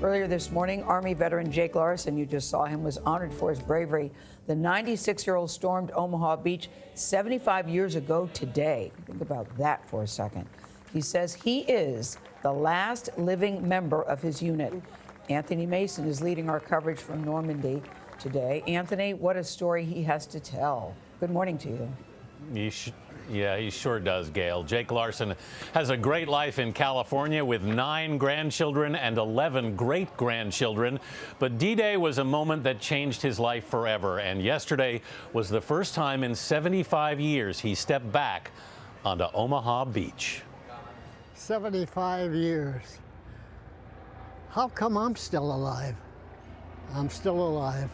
Earlier this morning, Army veteran Jake Larson, you just saw him, was honored for his bravery. The 96-year-old stormed Omaha Beach 75 years ago today. Think about that for a second. He says he is the last living member of his unit. Anthony Mason is leading our coverage from Normandy today. Anthony, what a story he has to tell. Good morning to you. Yeah, he sure does, Gail. Jake Larson has a great life in California with 9 grandchildren and 11 great-grandchildren. But D-Day was a moment that changed his life forever. And yesterday was the first time in 75 years he stepped back onto Omaha Beach. 75 years. How come I'm still alive? I'm still alive.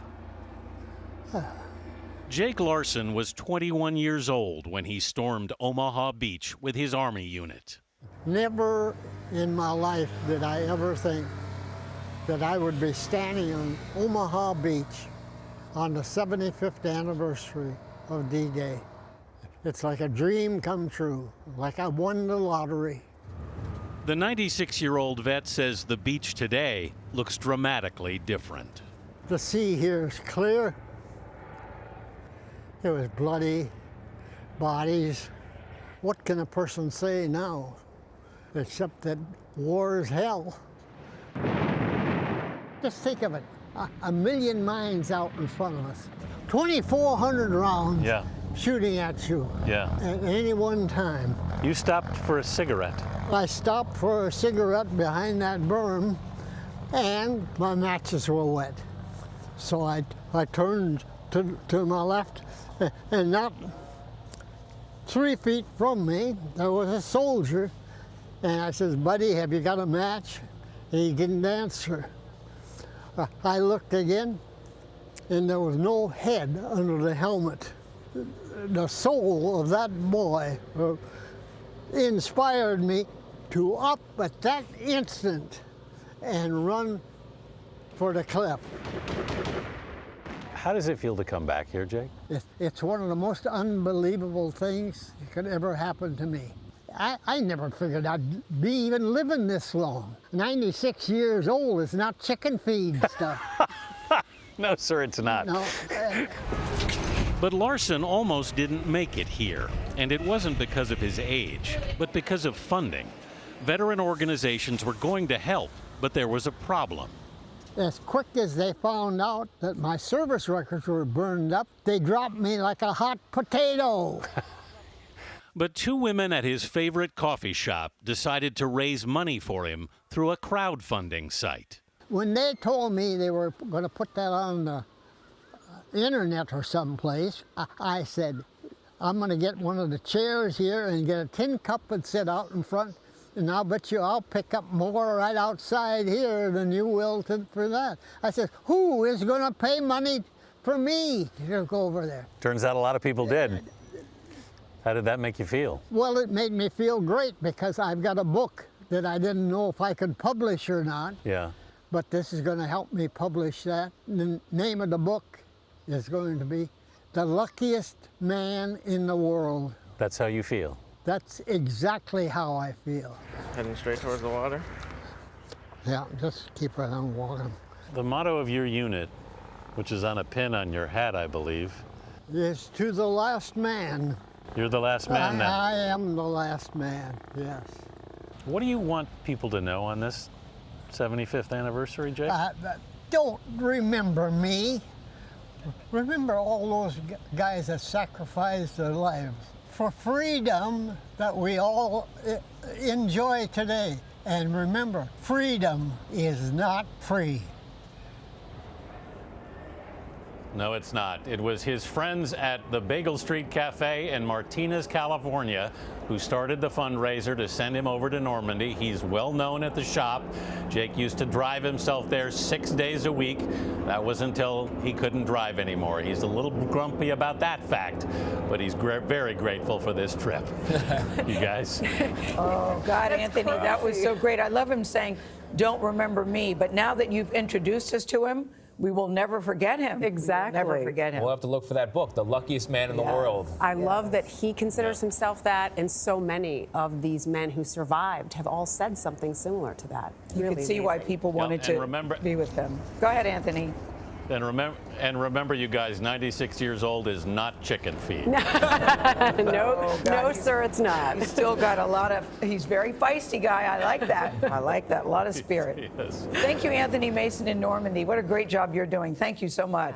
Jake Larson was 21 years old when he stormed Omaha Beach with his Army unit. Never in my life did I ever think that I would be standing on Omaha Beach on the 75th anniversary of D-Day. It's like a dream come true, like I won the lottery. The 96-year-old vet says the beach today looks dramatically different. The sea here is clear. It was bloody bodies. What can a person say now, except that war is hell? Just think of it, a million mines out in front of us, 2,400 rounds shooting at you at any one time. You stopped for a cigarette. I stopped for a cigarette behind that berm, and my matches were wet. So I turned to my left, and not 3 feet from me, there was a soldier. And I says, "Buddy, have you got a match?" And he didn't answer. I looked again, and there was no head under the helmet. The soul of that boy inspired me to up at that instant and run for the cliff. How does it feel to come back here, Jake? It's one of the most unbelievable things that could ever happen to me. I never figured I'd be even living this long. 96 years old is not chicken feed stuff. No, sir, it's not. No. But Larson almost didn't make it here, and it wasn't because of his age, but because of funding. Veteran organizations were going to help, but there was a problem. As quick as they found out that my service records were burned up, they dropped me like a hot potato. But 2 women at his favorite coffee shop decided to raise money for him through a crowdfunding site. When they told me they were going to put that on the internet or someplace, I said, I'm going to get one of the chairs here and get a tin cup and sit out in front. And I'll bet you I'll pick up more right outside here than you will for that. I said, who is going to pay money for me to go over there? Turns out a lot of people did. How did that make you feel? Well, it made me feel great because I've got a book that I didn't know if I could publish or not. Yeah. But this is going to help me publish that. And the name of the book is going to be The Luckiest Man in the World. That's how you feel? That's exactly how I feel. Heading straight towards the water? Yeah, just keep right on walking. The motto of your unit, which is on a pin on your hat, I believe, is to the last man. You're the last man now. I am the last man, yes. What do you want people to know on this 75th anniversary, Jake? Don't remember me. Remember all those guys that sacrificed their lives for freedom that we all enjoy today. And remember, freedom is not free. No, it's not. It was his friends at the Bagel Street Cafe in Martinez, California, who started the fundraiser to send him over to Normandy. He's well known at the shop. Jake used to drive himself there 6 days a week. That was until he couldn't drive anymore. He's a little grumpy about that fact, but he's very grateful for this trip. You guys. Oh, God, That's Anthony, crazy. that was so great. I love him saying, don't remember me. But now that you've introduced us to him, We will never forget him. Exactly. We will never forget him. We'll have to look for that book, The Luckiest Man in the World. I love that he considers himself that, and so many of these men who survived have all said something similar to that. You Really can see why amazing. people wanted to be with him. Go ahead, Anthony. And remember, you guys, 96 years old is not chicken feed. No, God, no, sir, it's not. He's still got a lot of, he's very feisty guy. I like that. I like that. A lot of spirit. Yes. Thank you, Anthony Mason in Normandy. What a great job you're doing. Thank you so much.